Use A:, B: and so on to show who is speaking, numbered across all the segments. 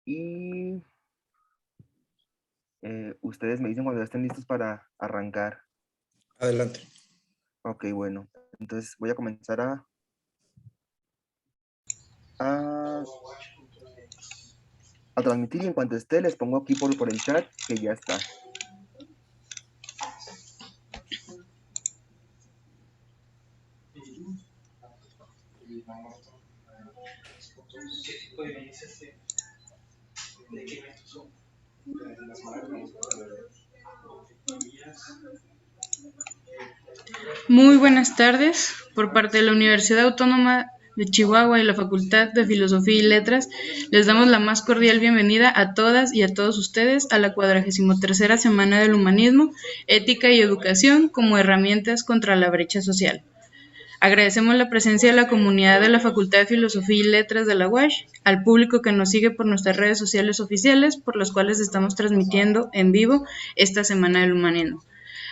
A: y ustedes me dicen cuando ya estén listos para arrancar.
B: Adelante.
A: Ok, bueno. Entonces voy a comenzar a transmitir, y en cuanto esté les pongo aquí por el chat que ya está.
C: Muy buenas tardes. Por parte de la Universidad Autónoma de Chihuahua y la Facultad de Filosofía y Letras, les damos la más cordial bienvenida a todas y a todos ustedes a la 43ª Semana del Humanismo, Ética y Educación como herramientas contra la brecha social. Agradecemos la presencia de la comunidad de la Facultad de Filosofía y Letras de la UASH, al público que nos sigue por nuestras redes sociales oficiales, por las cuales estamos transmitiendo en vivo esta Semana del Humanismo.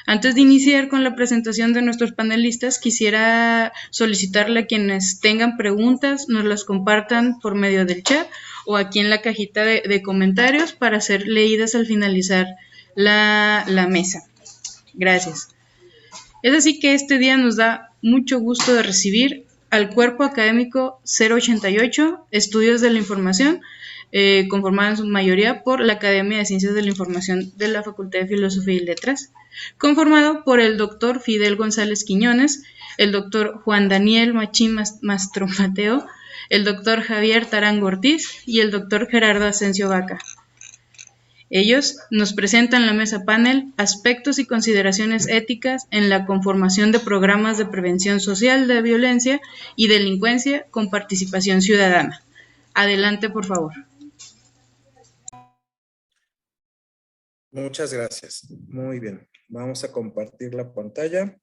C: Antes de iniciar con la presentación de nuestros panelistas, quisiera solicitarle a quienes tengan preguntas, nos las compartan por medio del chat o aquí en la cajita de comentarios para ser leídas al finalizar la mesa. Gracias. Es así que este día nos da mucho gusto de recibir al Cuerpo Académico 088, Estudios de la Información, conformado en su mayoría por la Academia de Ciencias de la Información de la Facultad de Filosofía y Letras, conformado por el doctor Fidel González Quiñones, el doctor Juan Daniel Machín Mastromateo, el doctor Javier Tarango Ortiz y el doctor Gerardo Asensio Vaca. Ellos nos presentan la mesa panel Aspectos y consideraciones éticas en la conformación de programas de prevención social de violencia y delincuencia con participación ciudadana. Adelante, por favor.
B: Muchas gracias. Muy bien. Vamos a compartir la pantalla.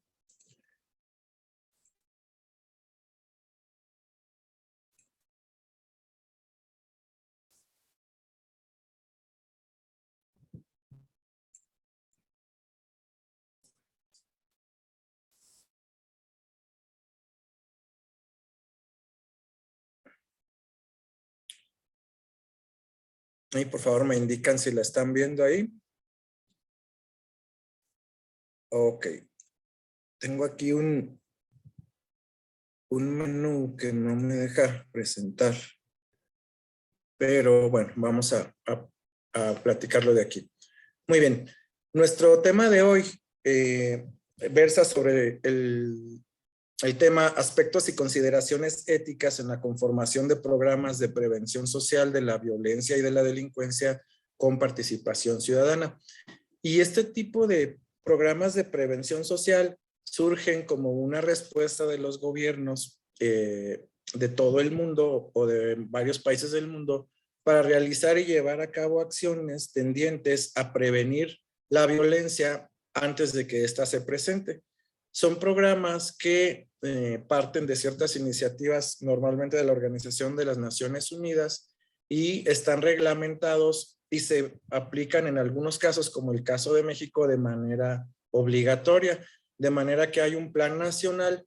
B: Y por favor me indican si la están viendo ahí. Ok. Tengo aquí un menú que no me deja presentar. Pero bueno, vamos a platicarlo de aquí. Muy bien. Nuestro tema de hoy versa sobre el tema aspectos y consideraciones éticas en la conformación de programas de prevención social de la violencia y de la delincuencia con participación ciudadana. Y este tipo de programas de prevención social surgen como una respuesta de los gobiernos de todo el mundo o de varios países del mundo para realizar y llevar a cabo acciones tendientes a prevenir la violencia antes de que ésta se presente. Son programas que parten de ciertas iniciativas normalmente de la Organización de las Naciones Unidas y están reglamentados y se aplican en algunos casos, como el caso de México, de manera obligatoria, de manera que hay un plan nacional,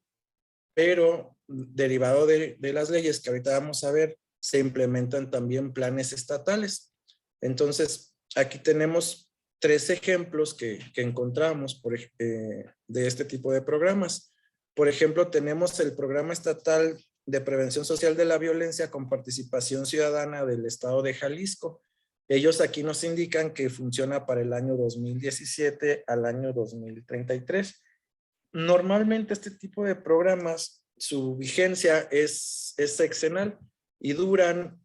B: pero derivado de las leyes que ahorita vamos a ver, se implementan también planes estatales. Entonces, aquí tenemos 3 ejemplos que encontramos de este tipo de programas. Por ejemplo, tenemos el Programa Estatal de Prevención Social de la Violencia con Participación Ciudadana del Estado de Jalisco. Ellos aquí nos indican que funciona para el año 2017 al año 2033. Normalmente este tipo de programas, su vigencia es sexenal y duran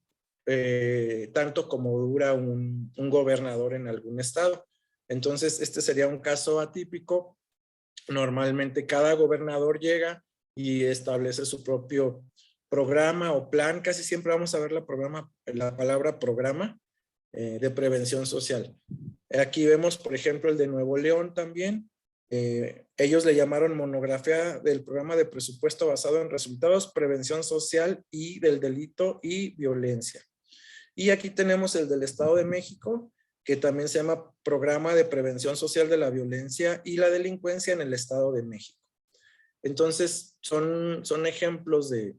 B: tanto como dura un gobernador en algún estado. Entonces, este sería un caso atípico. Normalmente cada gobernador llega y establece su propio programa o plan. Casi siempre vamos a ver la palabra programa de prevención social. Aquí vemos, por ejemplo, el de Nuevo León también. Ellos le llamaron monografía del programa de presupuesto basado en resultados, prevención social y del delito y violencia. Y aquí tenemos el del Estado de México, que también se llama Programa de Prevención Social de la Violencia y la Delincuencia en el Estado de México. Entonces, son ejemplos de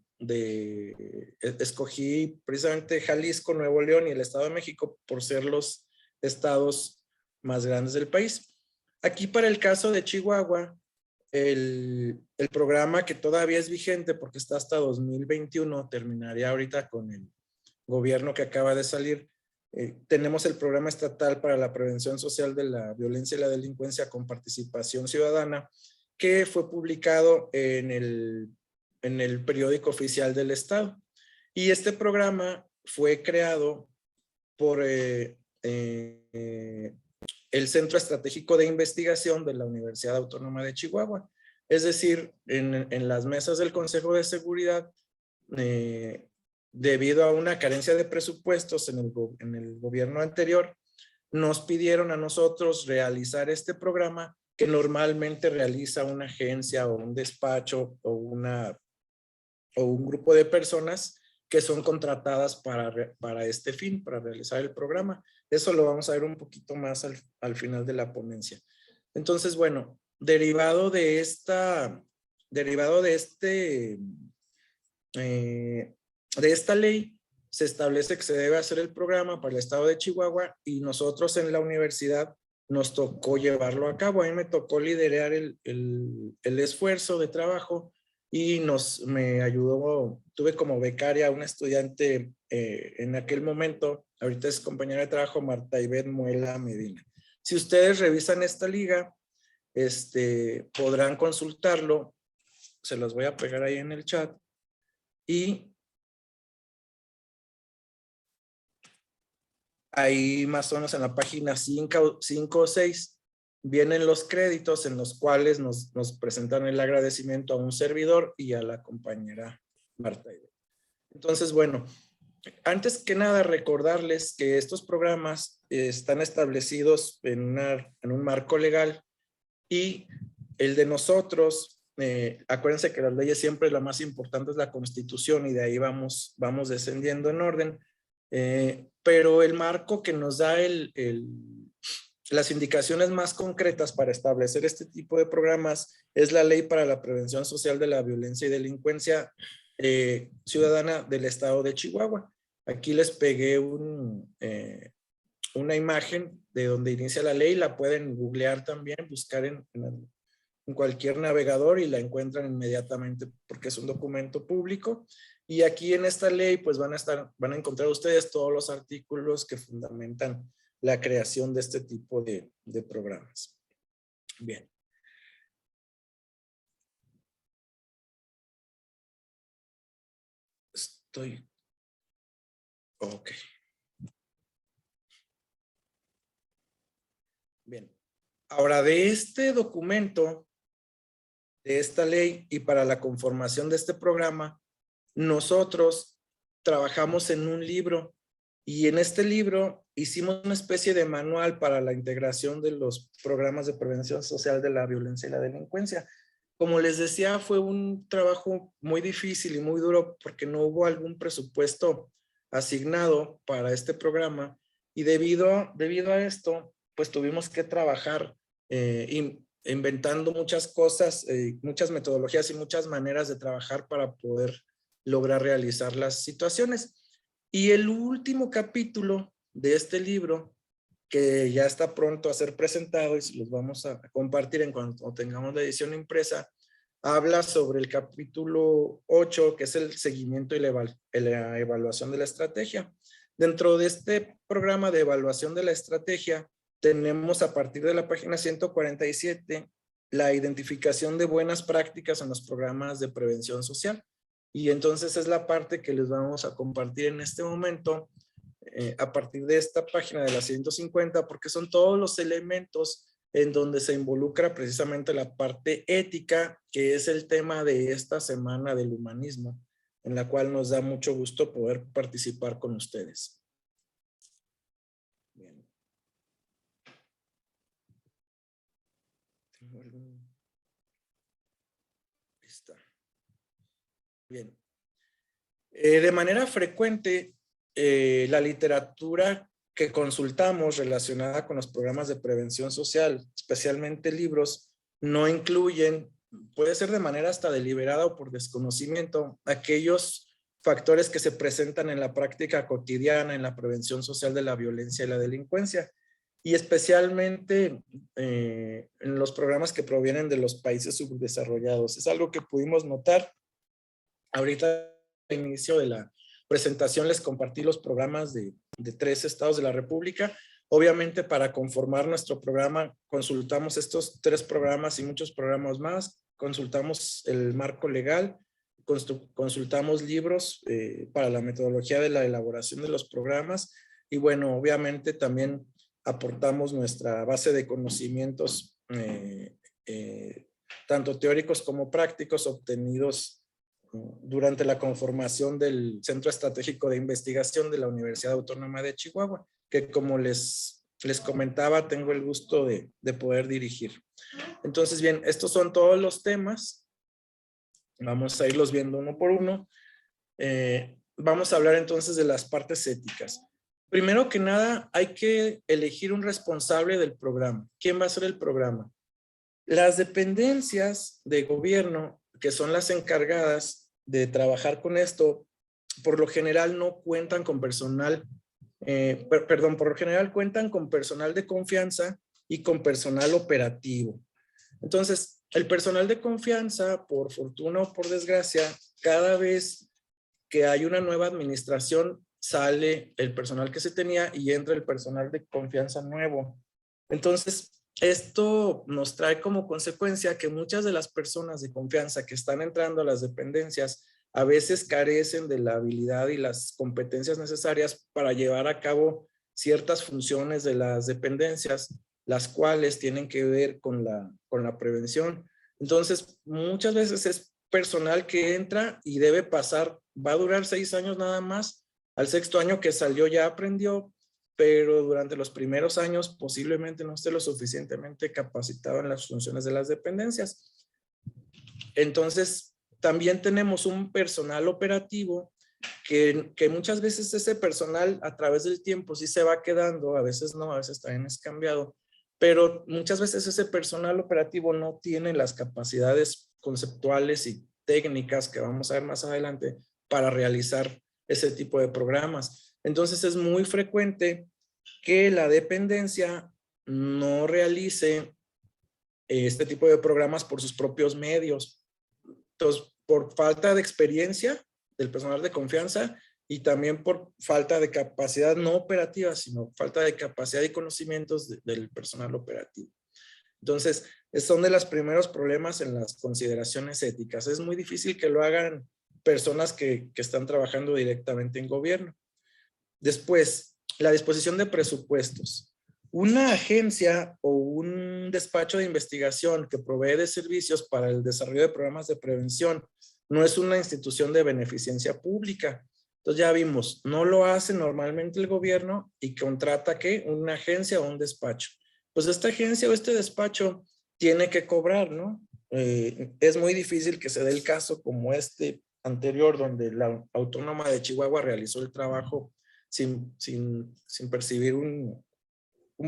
B: escogí precisamente Jalisco, Nuevo León y el Estado de México por ser los estados más grandes del país. Aquí para el caso de Chihuahua, el programa que todavía es vigente porque está hasta 2021, terminaría ahorita con el gobierno que acaba de salir. Tenemos el programa estatal para la prevención social de la violencia y la delincuencia con participación ciudadana, que fue publicado en el periódico oficial del estado. Y este programa fue creado por el Centro Estratégico de Investigación de la Universidad Autónoma de Chihuahua. Es decir, en las mesas del Consejo de Seguridad, debido a una carencia de presupuestos en el gobierno anterior, nos pidieron a nosotros realizar este programa que normalmente realiza una agencia o un despacho o un grupo de personas que son contratadas para este fin, para realizar el programa. Eso lo vamos a ver un poquito más al final de la ponencia. Entonces, bueno, derivado de esta ley, se establece que se debe hacer el programa para el estado de Chihuahua y nosotros en la universidad nos tocó llevarlo a cabo. A mí me tocó liderar el esfuerzo de trabajo y me ayudó, tuve como becaria a una estudiante en aquel momento, ahorita es compañera de trabajo, Marta Ivette Muela Medina. Si ustedes revisan esta liga, podrán consultarlo, se los voy a pegar ahí en el chat, y ahí más o menos en la página 5 o 6 vienen los créditos en los cuales nos presentan el agradecimiento a un servidor y a la compañera Marta. Entonces, bueno, antes que nada recordarles que estos programas están establecidos en un marco legal y el de nosotros, acuérdense que las leyes siempre la más importante es la Constitución y de ahí vamos descendiendo en orden. Pero el marco que nos da las indicaciones más concretas para establecer este tipo de programas es la Ley para la Prevención Social de la Violencia y Delincuencia Ciudadana del Estado de Chihuahua. Aquí les pegué una imagen de donde inicia la ley, la pueden googlear también, buscar en cualquier navegador y la encuentran inmediatamente porque es un documento público. Y aquí en esta ley pues van a encontrar ustedes todos los artículos que fundamentan la creación de este tipo de programas. Bien. Ok. Bien. Ahora, de este documento, de esta ley y para la conformación de este programa, nosotros trabajamos en un libro y en este libro hicimos una especie de manual para la integración de los programas de prevención social de la violencia y la delincuencia. Como les decía, fue un trabajo muy difícil y muy duro porque no hubo algún presupuesto asignado para este programa y debido a esto, pues tuvimos que trabajar inventando muchas cosas, muchas metodologías y muchas maneras de trabajar para poder lograr realizar las situaciones. Y el último capítulo de este libro, que ya está pronto a ser presentado y se los vamos a compartir en cuanto tengamos la edición impresa, habla sobre el capítulo 8, que es el seguimiento y la evaluación de la estrategia. Dentro de este programa de evaluación de la estrategia, tenemos a partir de la página 147 la identificación de buenas prácticas en los programas de prevención social. Y entonces es la parte que les vamos a compartir en este momento a partir de esta página de la 150, porque son todos los elementos en donde se involucra precisamente la parte ética, que es el tema de esta semana del humanismo, en la cual nos da mucho gusto poder participar con ustedes. Bien. ¿Tengo algún? Ahí está. Bien. De manera frecuente, la literatura que consultamos relacionada con los programas de prevención social, especialmente libros, no incluyen puede ser de manera hasta deliberada o por desconocimiento, aquellos factores que se presentan en la práctica cotidiana, en la prevención social de la violencia y la delincuencia, y especialmente en los programas que provienen de los países subdesarrollados. Es algo que pudimos notar. Ahorita al inicio de la presentación les compartí los programas de 3 estados de la República. Obviamente, para conformar nuestro programa consultamos estos 3 programas y muchos programas más, consultamos el marco legal, consultamos libros para la metodología de la elaboración de los programas, y bueno, obviamente también aportamos nuestra base de conocimientos tanto teóricos como prácticos obtenidos durante la conformación del Centro Estratégico de Investigación de la Universidad Autónoma de Chihuahua, que como les comentaba, tengo el gusto de poder dirigir. Entonces, bien, estos son todos los temas. Vamos a irlos viendo uno por uno. Vamos a hablar entonces de las partes éticas. Primero que nada, hay que elegir un responsable del programa. ¿Quién va a ser el programa? Las dependencias de gobierno, que son las encargadas de trabajar con esto, por lo general no cuentan con personal, por lo general cuentan con personal de confianza y con personal operativo. Entonces, el personal de confianza, por fortuna o por desgracia, cada vez que hay una nueva administración, sale el personal que se tenía y entra el personal de confianza nuevo. Entonces, esto nos trae como consecuencia que muchas de las personas de confianza que están entrando a las dependencias a veces carecen de la habilidad y las competencias necesarias para llevar a cabo ciertas funciones de las dependencias, las cuales tienen que ver con la prevención. Entonces, muchas veces es personal que entra y debe pasar, va a durar 6 años nada más. Al 6º año que salió ya aprendió, pero durante los primeros años posiblemente no esté lo suficientemente capacitado en las funciones de las dependencias. Entonces, también tenemos un personal operativo que muchas veces ese personal a través del tiempo sí se va quedando, a veces no, a veces también es cambiado, pero muchas veces ese personal operativo no tiene las capacidades conceptuales y técnicas que vamos a ver más adelante para realizar ese tipo de programas. Entonces es muy frecuente que la dependencia no realice este tipo de programas por sus propios medios. Entonces, por falta de experiencia del personal de confianza y también por falta de capacidad no operativa, sino falta de capacidad y conocimientos del personal operativo. Entonces, son de los primeros problemas en las consideraciones éticas. Es muy difícil que lo hagan personas que están trabajando directamente en gobierno. Después, la disposición de presupuestos. Una agencia o un despacho de investigación que provee de servicios para el desarrollo de programas de prevención no es una institución de beneficencia pública. Entonces ya vimos, no lo hace normalmente el gobierno y contrata ¿qué? Una agencia o un despacho. Pues esta agencia o este despacho tiene que cobrar, ¿no? Es muy difícil que se dé el caso como este anterior, donde la Autónoma de Chihuahua realizó el trabajo sin percibir un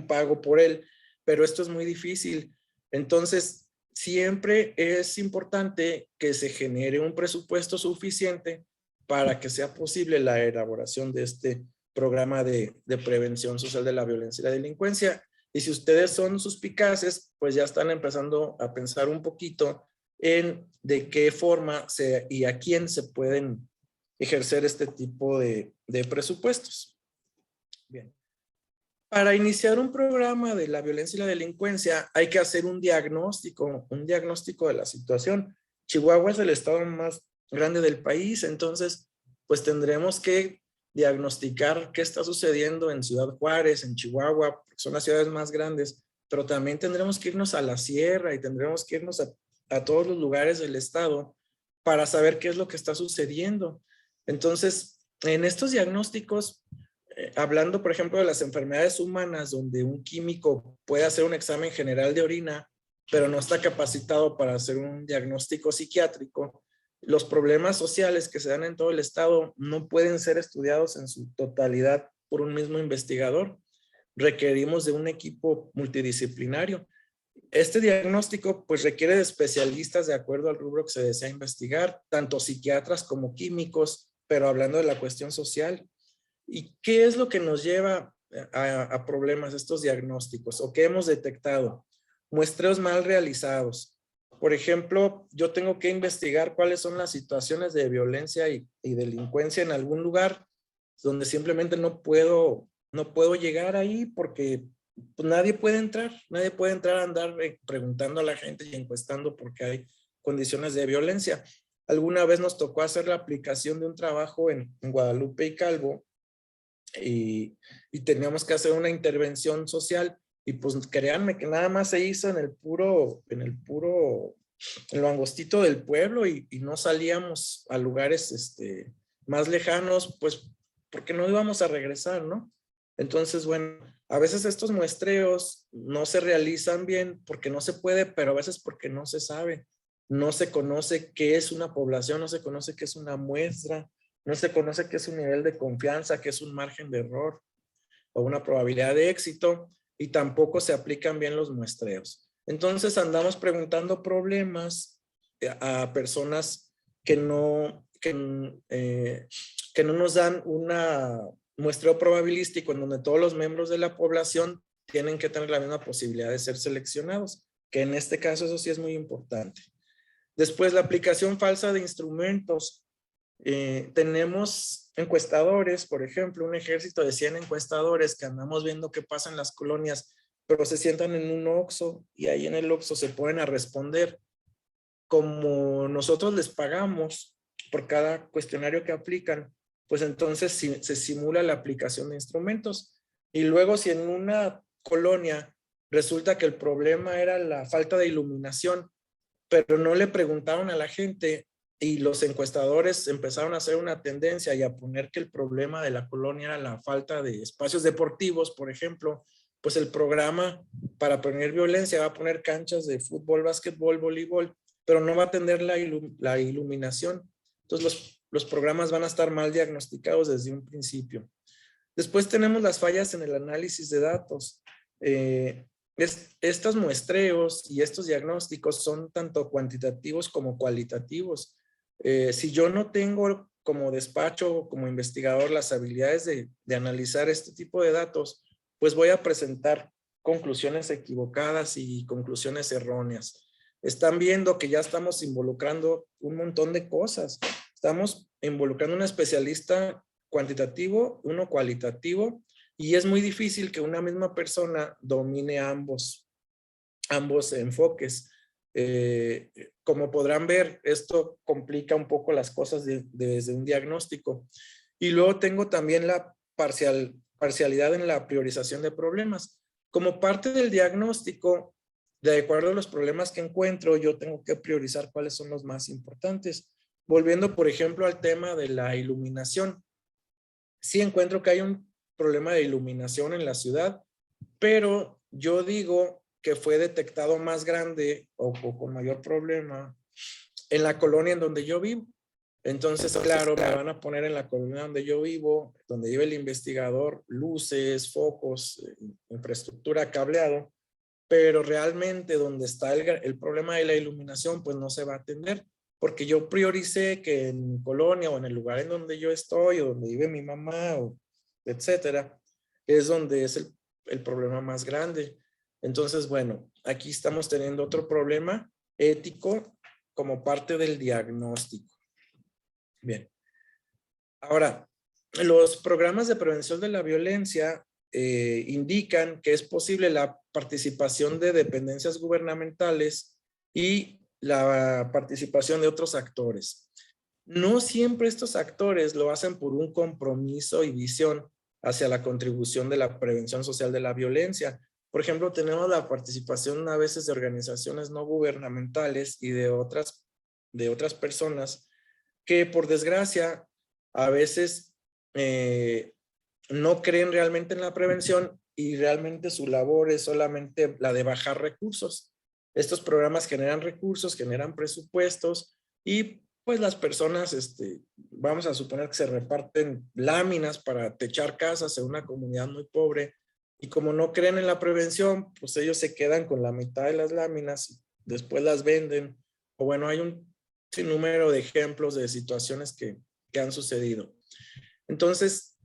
B: pago por él, pero esto es muy difícil. Entonces, siempre es importante que se genere un presupuesto suficiente para que sea posible la elaboración de este programa de prevención social de la violencia y la delincuencia. Y si ustedes son suspicaces, pues ya están empezando a pensar un poquito en de qué forma y a quién se pueden ejercer este tipo de presupuestos. Bien. Para iniciar un programa de la violencia y la delincuencia hay que hacer un diagnóstico de la situación. Chihuahua es el estado más grande del país, entonces pues tendremos que diagnosticar qué está sucediendo en Ciudad Juárez, en Chihuahua, porque son las ciudades más grandes, pero también tendremos que irnos a la sierra y tendremos que irnos a todos los lugares del estado para saber qué es lo que está sucediendo. Entonces, en estos diagnósticos, hablando, por ejemplo, de las enfermedades humanas, donde un químico puede hacer un examen general de orina, pero no está capacitado para hacer un diagnóstico psiquiátrico, los problemas sociales que se dan en todo el estado no pueden ser estudiados en su totalidad por un mismo investigador. Requerimos de un equipo multidisciplinario. Este diagnóstico pues requiere de especialistas de acuerdo al rubro que se desea investigar, tanto psiquiatras como químicos, pero hablando de la cuestión social. ¿Y qué es lo que nos lleva a problemas estos diagnósticos o qué hemos detectado? Muestreos mal realizados. Por ejemplo, yo tengo que investigar cuáles son las situaciones de violencia y delincuencia en algún lugar donde simplemente no puedo llegar ahí porque pues, nadie puede entrar a andar preguntando a la gente y encuestando porque hay condiciones de violencia. Alguna vez nos tocó hacer la aplicación de un trabajo en Guadalupe y Calvo y teníamos que hacer una intervención social y pues créanme que nada más se hizo en lo angostito del pueblo y no salíamos a lugares más lejanos, pues porque no íbamos a regresar, ¿no? Entonces, bueno, a veces estos muestreos no se realizan bien porque no se puede, pero a veces porque no se sabe. No se conoce qué es una población, no se conoce qué es una muestra, no se conoce qué es un nivel de confianza, qué es un margen de error o una probabilidad de éxito y tampoco se aplican bien los muestreos. Entonces andamos preguntando problemas a personas que no nos dan una muestreo probabilístico en donde todos los miembros de la población tienen que tener la misma posibilidad de ser seleccionados, que en este caso eso sí es muy importante. Después, la aplicación falsa de instrumentos. Tenemos encuestadores, por ejemplo, un ejército de 100 encuestadores que andamos viendo qué pasa en las colonias, pero se sientan en un Oxxo y ahí en el Oxxo se ponen a responder. Como nosotros les pagamos por cada cuestionario que aplican, pues entonces se simula la aplicación de instrumentos. Y luego si en una colonia resulta que el problema era la falta de iluminación, pero no le preguntaron a la gente y los encuestadores empezaron a hacer una tendencia y a poner que el problema de la colonia era la falta de espacios deportivos, por ejemplo, pues el programa para prevenir violencia va a poner canchas de fútbol, básquetbol, voleibol, pero no va a atender la iluminación. Entonces los programas van a estar mal diagnosticados desde un principio. Después tenemos las fallas en el análisis de datos. Estos muestreos y estos diagnósticos son tanto cuantitativos como cualitativos. Si yo no tengo como despacho o como investigador las habilidades de analizar este tipo de datos, pues voy a presentar conclusiones equivocadas y conclusiones erróneas. Están viendo que ya estamos involucrando un montón de cosas. Estamos involucrando a un especialista cuantitativo, uno cualitativo, y es muy difícil que una misma persona domine ambos enfoques. Como podrán ver, esto complica un poco las cosas desde un diagnóstico. Y luego tengo también la parcialidad en la priorización de problemas. Como parte del diagnóstico, de acuerdo a los problemas que encuentro, yo tengo que priorizar cuáles son los más importantes. Volviendo, por ejemplo, al tema de la iluminación. Sí encuentro que hay un problema de iluminación en la ciudad, pero yo digo que fue detectado más grande o con mayor problema en la colonia en donde yo vivo. Entonces, claro, me van a poner en la colonia donde yo vivo, donde vive el investigador, luces, focos, infraestructura, cableado, pero realmente donde está el problema de la iluminación, pues no se va a atender, porque yo prioricé que en mi colonia o en el lugar en donde yo estoy o donde vive mi mamá, o etcétera, es donde es el problema más grande. Entonces, bueno, aquí estamos teniendo otro problema ético como parte del diagnóstico. Bien. Ahora, los programas de prevención de la violencia indican que es posible la participación de dependencias gubernamentales y la participación de otros actores. No siempre estos actores lo hacen por un compromiso y visión hacia la contribución de la prevención social de la violencia. Por ejemplo, tenemos la participación a veces de organizaciones no gubernamentales y de otras personas que por desgracia a veces no creen realmente en la prevención y realmente su labor es solamente la de bajar recursos. Estos programas generan recursos, generan presupuestos y pues las personas, vamos a suponer que se reparten láminas para techar casas en una comunidad muy pobre, Y como no creen en la prevención, pues ellos se quedan con la mitad de las láminas y después las venden. O bueno, hay un sinnúmero de ejemplos de situaciones que han sucedido. Entonces,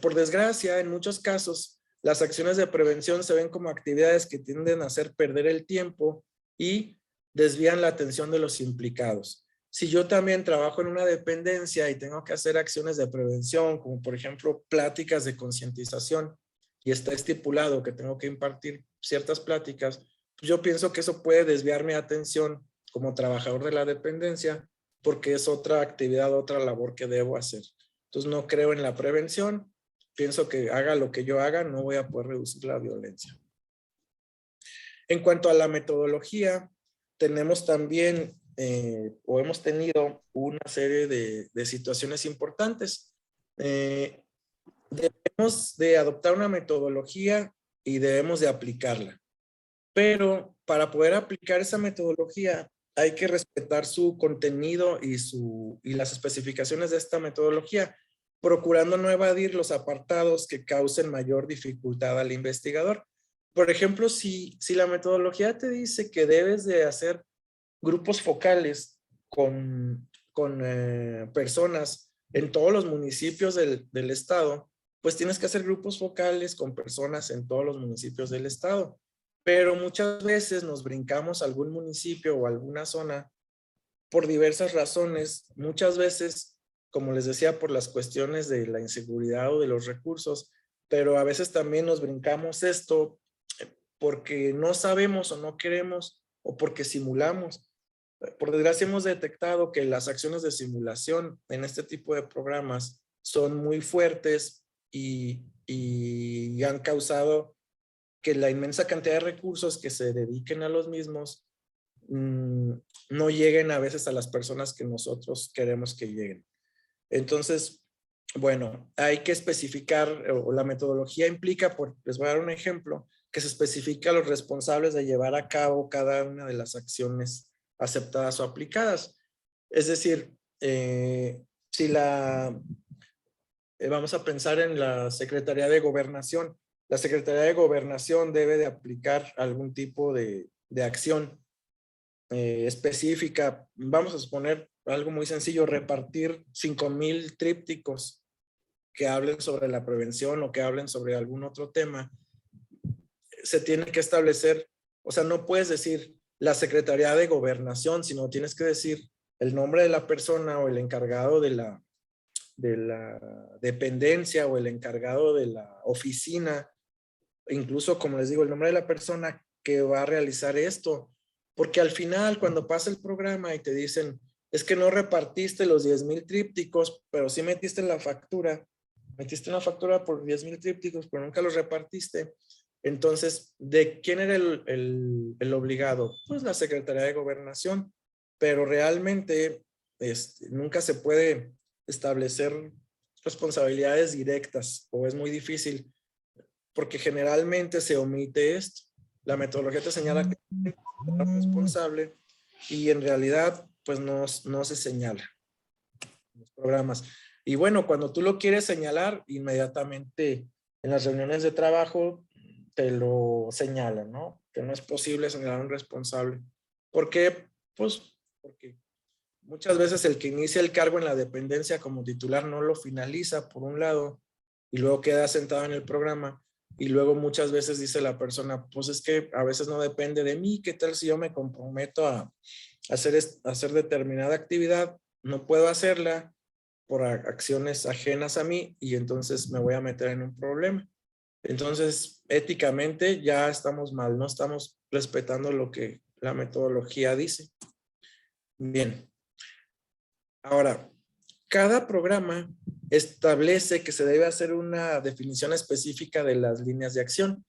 B: por desgracia, en muchos casos, las acciones de prevención se ven como actividades que tienden a hacer perder el tiempo y desvían la atención de los implicados. Si yo también trabajo en una dependencia y tengo que hacer acciones de prevención, como por ejemplo pláticas de concientización, y está estipulado que tengo que impartir ciertas pláticas, pues yo pienso que eso puede desviar mi atención como trabajador de la dependencia, porque es otra actividad, otra labor que debo hacer. Entonces no creo en la prevención, pienso que haga lo que yo haga, no voy a poder reducir la violencia. En cuanto a la metodología, tenemos también o hemos tenido una serie de situaciones importantes. Debemos de adoptar una metodología y debemos de aplicarla. Pero para poder aplicar esa metodología hay que respetar su contenido y las especificaciones de esta metodología, procurando no evadir los apartados que causen mayor dificultad al investigador. Por ejemplo, si la metodología te dice que debes de hacer grupos focales con personas en todos los municipios del estado, pues tienes que hacer grupos focales con personas en todos los municipios del estado. Pero muchas veces nos brincamos a algún municipio o alguna zona por diversas razones. Muchas veces, como les decía, por las cuestiones de la inseguridad o de los recursos, pero a veces también nos brincamos esto porque no sabemos o no queremos o porque simulamos. Por desgracia hemos detectado que las acciones de simulación en este tipo de programas son muy fuertes y han causado que la inmensa cantidad de recursos que se dediquen a los mismos no lleguen a veces a las personas que nosotros queremos que lleguen. Entonces, bueno, hay que especificar, o la metodología implica, les voy a dar un ejemplo, que se especifica a los responsables de llevar a cabo cada una de las acciones aceptadas o aplicadas. Es decir, si vamos a pensar en la Secretaría de Gobernación. La Secretaría de Gobernación debe de aplicar algún tipo de acción específica. Vamos a suponer algo muy sencillo, repartir 5,000 trípticos que hablen sobre la prevención o que hablen sobre algún otro tema. Se tiene que establecer, o sea, no puedes decir la Secretaría de Gobernación, sino tienes que decir el nombre de la persona o el encargado de la dependencia o el encargado de la oficina, incluso, como les digo, el nombre de la persona que va a realizar esto, porque al final cuando pasa el programa y te dicen, es que no repartiste los 10,000 trípticos, pero sí metiste una factura por 10,000 trípticos, pero nunca los repartiste. Entonces, ¿de quién era el obligado? Pues la Secretaría de Gobernación, pero realmente nunca se puede establecer responsabilidades directas o es muy difícil porque generalmente se omite esto. La metodología te señala que es responsable y en realidad pues no se señala en los programas. Y bueno, cuando tú lo quieres señalar, inmediatamente en las reuniones de trabajo te lo señalan, ¿no? Que no es posible señalar a un responsable. ¿Por qué? Pues porque muchas veces el que inicia el cargo en la dependencia como titular no lo finaliza por un lado y luego queda sentado en el programa y luego muchas veces dice la persona, pues es que a veces no depende de mí, ¿qué tal si yo me comprometo a hacer determinada actividad? No puedo hacerla por acciones ajenas a mí y entonces me voy a meter en un problema. Entonces, éticamente ya estamos mal, no estamos respetando lo que la metodología dice. Bien. Ahora, cada programa establece que se debe hacer una definición específica de las líneas de acción.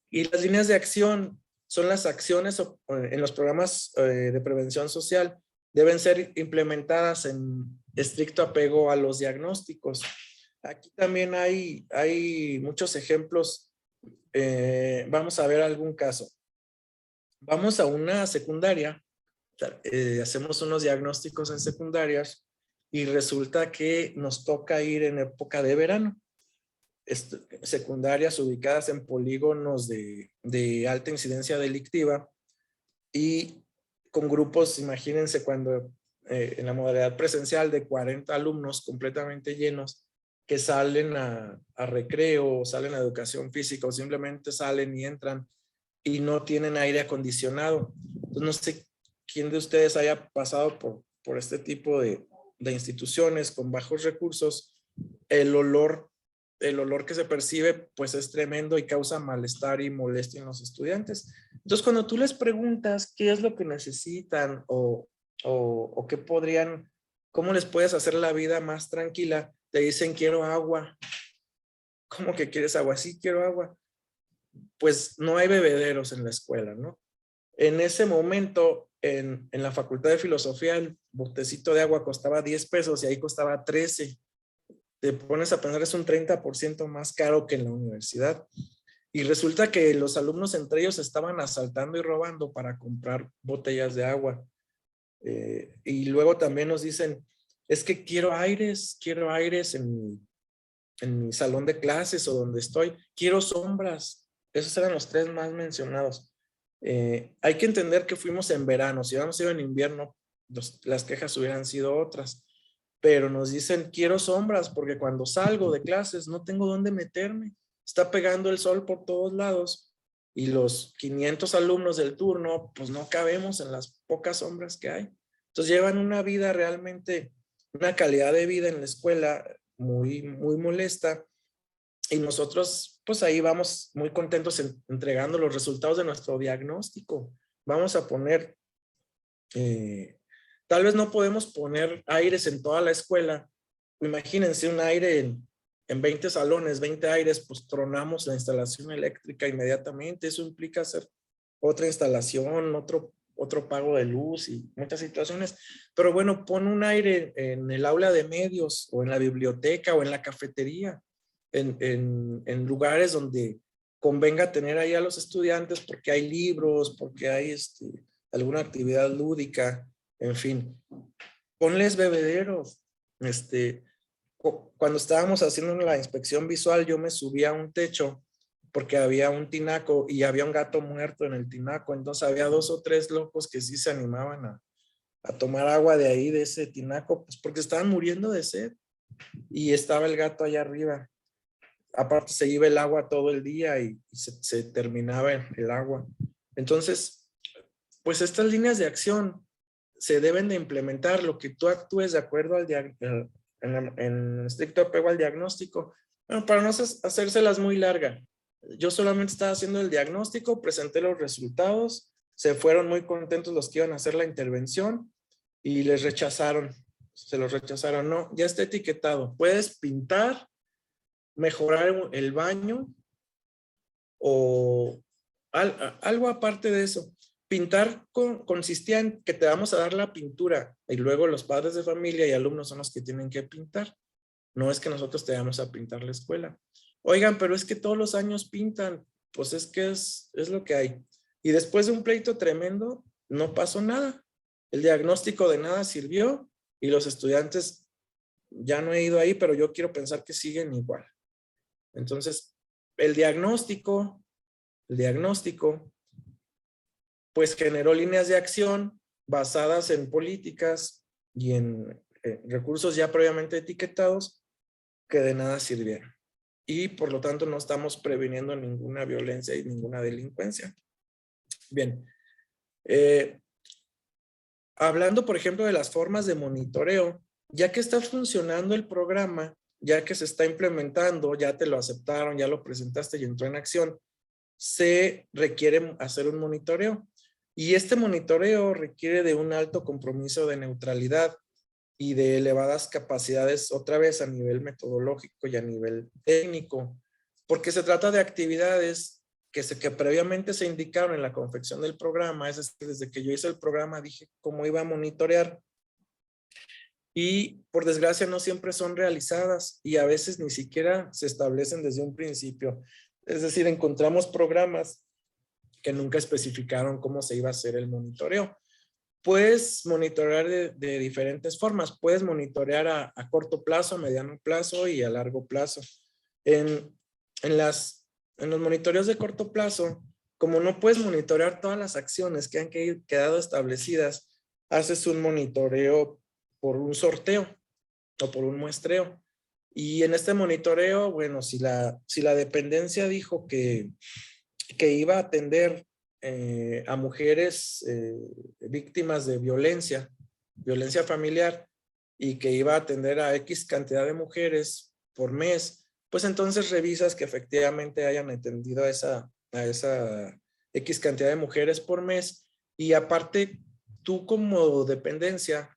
B: Y las líneas de acción son las acciones en los programas de prevención social deben ser implementadas en estricto apego a los diagnósticos. Aquí también hay muchos ejemplos. Vamos a ver algún caso. Vamos a una secundaria. Hacemos unos diagnósticos en secundarias y resulta que nos toca ir en época de verano. secundarias ubicadas en polígonos de alta incidencia delictiva y con grupos, imagínense cuando en la modalidad presencial de 40 alumnos completamente llenos que salen a recreo, salen a educación física o simplemente salen y entran y no tienen aire acondicionado. Entonces no sé quién de ustedes haya pasado por este tipo de instituciones con bajos recursos. El olor que se percibe pues es tremendo y causa malestar y molestia en los estudiantes. Entonces cuando tú les preguntas qué es lo que necesitan o qué podrían, cómo les puedes hacer la vida más tranquila, te dicen quiero agua. ¿Cómo que quieres agua? Sí, quiero agua. Pues no hay bebederos en la escuela, ¿no? En ese momento, en la Facultad de Filosofía, el botecito de agua costaba 10 pesos y ahí costaba 13. Te pones a pensar, es un 30% más caro que en la universidad. Y resulta que los alumnos entre ellos estaban asaltando y robando para comprar botellas de agua. Y luego también nos dicen, es que quiero aires en mi salón de clases o donde estoy. Quiero sombras. Esos eran los 3 más mencionados. Hay que entender que fuimos en verano. Si hubiéramos ido en invierno, las quejas hubieran sido otras. Pero nos dicen, quiero sombras porque cuando salgo de clases no tengo dónde meterme. Está pegando el sol por todos lados y los 500 alumnos del turno, pues no cabemos en las pocas sombras que hay. Entonces llevan una vida realmente, una calidad de vida en la escuela muy, muy molesta y nosotros pues ahí vamos muy contentos entregando los resultados de nuestro diagnóstico. Vamos a poner, tal vez no podemos poner aires en toda la escuela. Imagínense un aire en 20 salones, 20 aires, pues tronamos la instalación eléctrica inmediatamente. Eso implica hacer otra instalación, otro pago de luz y muchas situaciones. Pero bueno, pon un aire en el aula de medios o en la biblioteca o en la cafetería, en lugares donde convenga tener ahí a los estudiantes porque hay libros, porque hay alguna actividad lúdica, en fin. Ponles bebederos. Cuando estábamos haciendo la inspección visual, yo me subí a un techo porque había un tinaco y había un gato muerto en el tinaco. Entonces había 2 o 3 locos que sí se animaban a tomar agua de ahí, de ese tinaco, pues porque estaban muriendo de sed y estaba el gato allá arriba. Aparte se iba el agua todo el día y se terminaba el agua. Entonces, pues estas líneas de acción se deben de implementar. Lo que tú actúes de acuerdo al en estricto apego al diagnóstico. Bueno, para no hacérselas muy larga, yo solamente estaba haciendo el diagnóstico, presenté los resultados, se fueron muy contentos los que iban a hacer la intervención y les rechazaron, se los rechazaron. No, ya está etiquetado, puedes pintar, mejorar el baño o algo aparte de eso. Pintar consistía en que te vamos a dar la pintura y luego los padres de familia y alumnos son los que tienen que pintar. No es que nosotros te vamos a pintar la escuela. Oigan, pero es que todos los años pintan. Pues es que es lo que hay. Y después de un pleito tremendo, no pasó nada. El diagnóstico de nada sirvió y los estudiantes, ya no he ido ahí, pero yo quiero pensar que siguen igual. Entonces, el diagnóstico, pues generó líneas de acción basadas en políticas y en recursos ya previamente etiquetados que de nada sirvieron. Y por lo tanto no estamos previniendo ninguna violencia y ninguna delincuencia. Bien. Hablando, por ejemplo, de las formas de monitoreo, ya que está funcionando el programa, ya que se está implementando, ya te lo aceptaron, ya lo presentaste y entró en acción, se requiere hacer un monitoreo. Y este monitoreo requiere de un alto compromiso de neutralidad y de elevadas capacidades otra vez a nivel metodológico y a nivel técnico, porque se trata de actividades que previamente se indicaron en la confección del programa. Es decir, desde que yo hice el programa dije cómo iba a monitorear y por desgracia no siempre son realizadas y a veces ni siquiera se establecen desde un principio. Es decir, encontramos programas que nunca especificaron cómo se iba a hacer el monitoreo. Puedes monitorear de diferentes formas. Puedes monitorear a corto plazo, a mediano plazo y a largo plazo. En, en los monitoreos de corto plazo, como no puedes monitorear todas las acciones que han quedado establecidas, haces un monitoreo por un sorteo o por un muestreo. Y en este monitoreo, bueno, si la dependencia dijo que iba a atender a mujeres víctimas de violencia familiar, y que iba a atender a X cantidad de mujeres por mes, pues entonces revisas que efectivamente hayan atendido a esa X cantidad de mujeres por mes, y aparte tú como dependencia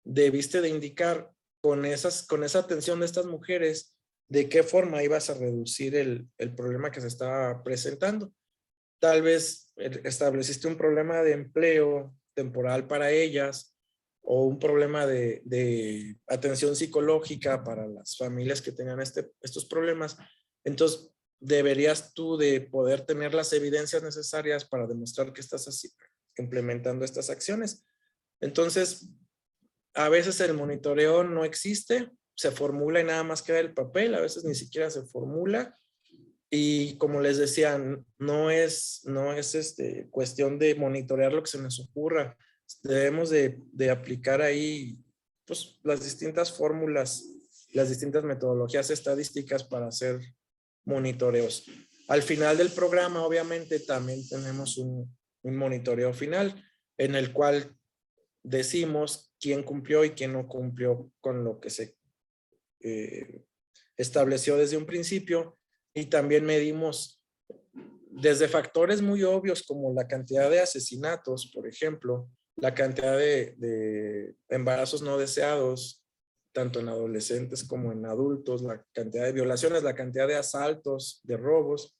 B: debiste de indicar con esa atención de estas mujeres de qué forma ibas a reducir el problema que se estaba presentando. Tal vez estableciste un problema de empleo temporal para ellas, o un problema de atención psicológica para las familias que tengan estos problemas. Entonces, deberías tú de poder tener las evidencias necesarias para demostrar que estás así, implementando estas acciones. Entonces, a veces el monitoreo no existe, se formula y nada más queda el papel, a veces ni siquiera se formula. Y como les decía, no es cuestión de monitorear lo que se nos ocurra. Debemos de aplicar ahí pues, las distintas fórmulas, las distintas metodologías estadísticas para hacer monitoreos. Al final del programa, obviamente, también tenemos un monitoreo final en el cual decimos quién cumplió y quién no cumplió con lo que se estableció desde un principio. Y también medimos desde factores muy obvios como la cantidad de asesinatos, por ejemplo, la cantidad de embarazos no deseados, tanto en adolescentes como en adultos, la cantidad de violaciones, la cantidad de asaltos, de robos,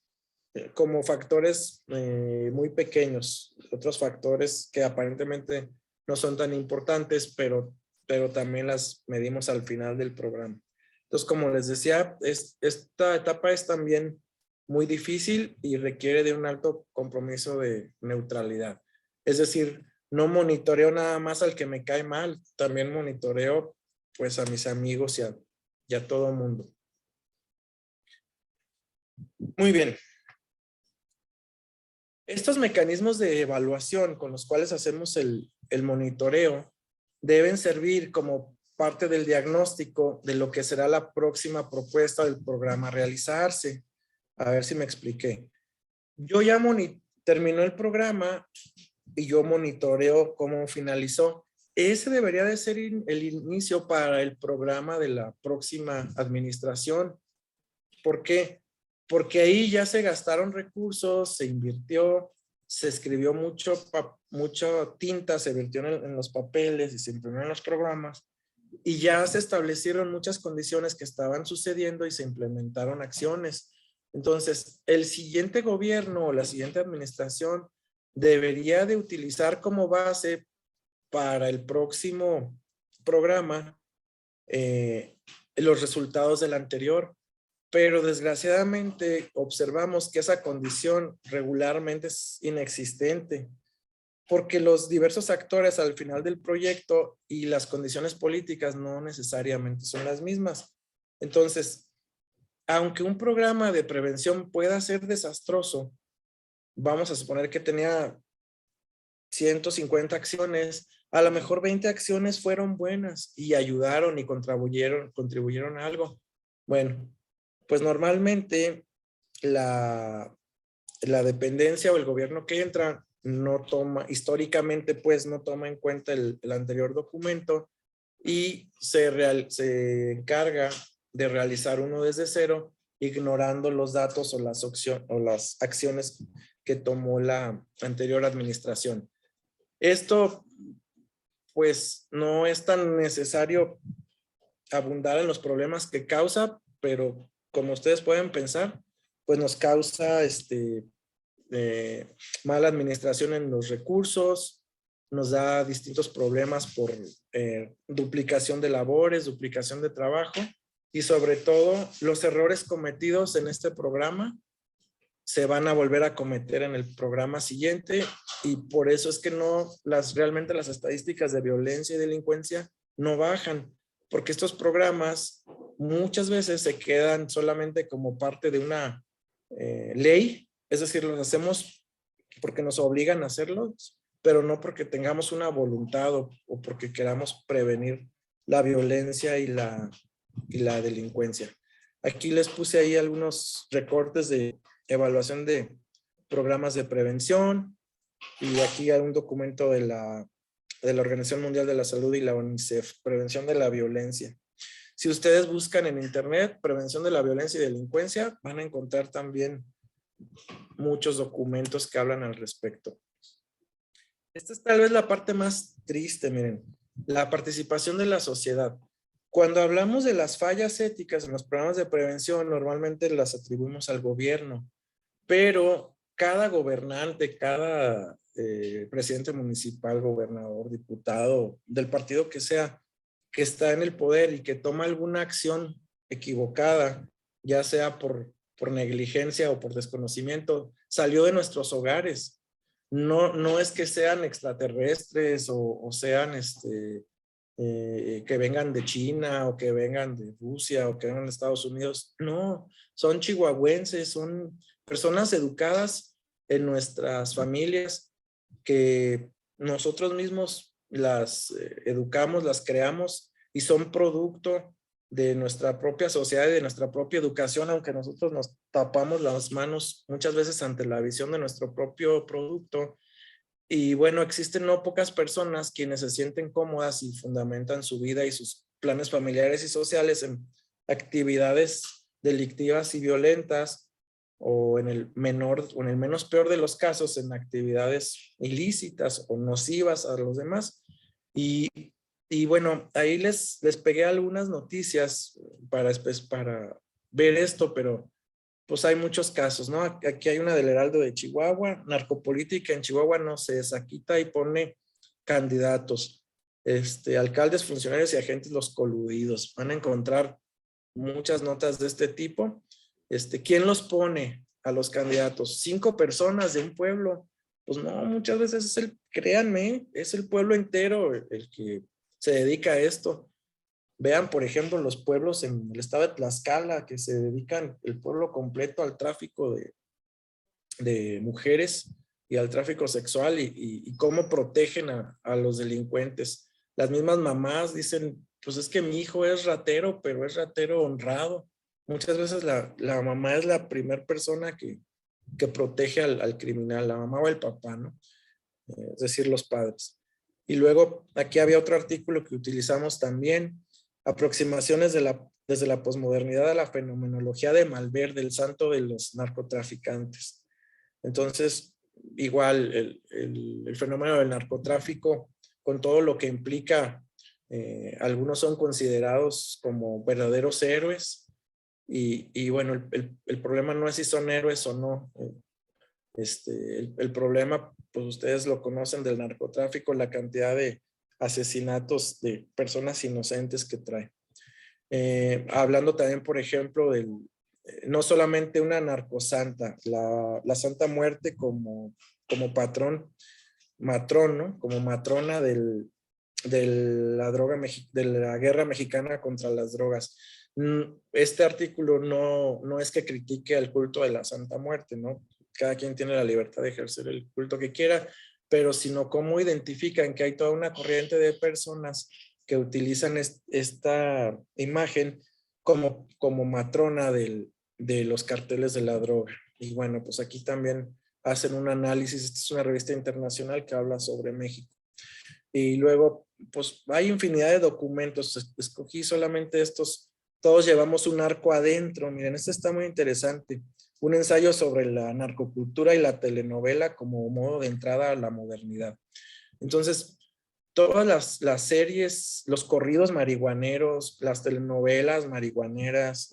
B: como factores muy pequeños. Otros factores que aparentemente no son tan importantes, pero también las medimos al final del programa. Entonces, como les decía, esta etapa es también muy difícil y requiere de un alto compromiso de neutralidad. Es decir, no monitoreo nada más al que me cae mal, también monitoreo pues a mis amigos y a todo mundo. Muy bien. Estos mecanismos de evaluación con los cuales hacemos el monitoreo deben servir como parte del diagnóstico de lo que será la próxima propuesta del programa a realizarse. A ver si me expliqué. Yo ya terminó el programa y yo monitoreo cómo finalizó. Ese debería de ser el inicio para el programa de la próxima administración. ¿Por qué? Porque ahí ya se gastaron recursos, se invirtió, se escribió mucha tinta, se vertió en los papeles y se imprimió en los programas, y ya se establecieron muchas condiciones que estaban sucediendo y se implementaron acciones. Entonces, el siguiente gobierno o la siguiente administración debería de utilizar como base para el próximo programa los resultados del anterior. Pero desgraciadamente observamos que esa condición regularmente es inexistente, porque los diversos actores al final del proyecto y las condiciones políticas no necesariamente son las mismas. Entonces, aunque un programa de prevención pueda ser desastroso, vamos a suponer que tenía 150 acciones, a lo mejor 20 acciones fueron buenas y ayudaron y contribuyeron a algo. Bueno, pues normalmente la dependencia o el gobierno que entra no toma, históricamente pues no toma en cuenta el anterior documento y se encarga de realizar uno desde cero, ignorando los datos o las acciones que tomó la anterior administración. Esto pues no es tan necesario abundar en los problemas que causa, pero como ustedes pueden pensar, pues nos causa mala administración en los recursos, nos da distintos problemas por duplicación de labores, duplicación de trabajo, y sobre todo los errores cometidos en este programa se van a volver a cometer en el programa siguiente, y por eso es que realmente las estadísticas de violencia y delincuencia no bajan, porque estos programas muchas veces se quedan solamente como parte de una ley, es decir, los hacemos porque nos obligan a hacerlos, pero no porque tengamos una voluntad o porque queramos prevenir la violencia y la delincuencia. Aquí les puse ahí algunos recortes de evaluación de programas de prevención, y aquí hay un documento de la Organización Mundial de la Salud y la UNICEF, prevención de la violencia. Si ustedes buscan en internet prevención de la violencia y delincuencia, van a encontrar también muchos documentos que hablan al respecto. Esta es tal vez la parte más triste, miren, la participación de la sociedad. Cuando hablamos de las fallas éticas en los programas de prevención, normalmente las atribuimos al gobierno, pero cada gobernante, cada presidente municipal, gobernador, diputado, del partido que sea, que está en el poder y que toma alguna acción equivocada, ya sea por negligencia o por desconocimiento, salió de nuestros hogares. No es que sean extraterrestres o sean que vengan de China o que vengan de Rusia o que vengan de Estados Unidos. No, son chihuahuenses, son personas educadas en nuestras familias que nosotros mismos las educamos, las creamos y son producto de nuestra propia sociedad y de nuestra propia educación, aunque nosotros nos tapamos las manos muchas veces ante la visión de nuestro propio producto. Y bueno, existen no pocas personas quienes se sienten cómodas y fundamentan su vida y sus planes familiares y sociales en actividades delictivas y violentas, o en el menos peor de los casos, en actividades ilícitas o nocivas a los demás. Y bueno, ahí les pegué algunas noticias para ver esto, pero pues hay muchos casos, ¿no? Aquí hay una del Heraldo de Chihuahua, narcopolítica en Chihuahua no se desaquita y pone candidatos, alcaldes, funcionarios y agentes los coludidos. Van a encontrar muchas notas de este tipo. ¿Quién los pone a los candidatos? 5 personas de un pueblo. Pues no, muchas veces créanme, es el pueblo entero el que se dedica a esto. Vean, por ejemplo, los pueblos en el estado de Tlaxcala que se dedican el pueblo completo al tráfico de mujeres y al tráfico sexual y cómo protegen a los delincuentes. Las mismas mamás dicen, pues es que mi hijo es ratero, pero es ratero honrado. Muchas veces la mamá es la primera persona que protege al criminal, la mamá o el papá, ¿no? Es decir, los padres. Y luego aquí había otro artículo que utilizamos también, aproximaciones desde la posmodernidad a la fenomenología de Malverde, el santo de los narcotraficantes. Entonces, igual el fenómeno del narcotráfico, con todo lo que implica, algunos son considerados como verdaderos héroes, y bueno, el problema no es si son héroes o no. El problema, pues ustedes lo conocen, del narcotráfico, la cantidad de asesinatos de personas inocentes que trae. Hablando también, por ejemplo, no solamente una narcosanta, la Santa Muerte como matrón, ¿no? Como matrona de la guerra mexicana contra las drogas. Este artículo no es que critique al culto de la Santa Muerte, ¿no? Cada quien tiene la libertad de ejercer el culto que quiera, pero sino cómo identifican que hay toda una corriente de personas que utilizan esta imagen como matrona de los carteles de la droga. Y bueno, pues aquí también hacen un análisis. Esta es una revista internacional que habla sobre México. Y luego, pues hay infinidad de documentos. Escogí solamente estos. Todos llevamos un arco adentro. Miren, este está muy interesante. Un ensayo sobre la narcocultura y la telenovela como modo de entrada a la modernidad. Entonces, todas las series, los corridos marihuaneros, las telenovelas marihuaneras,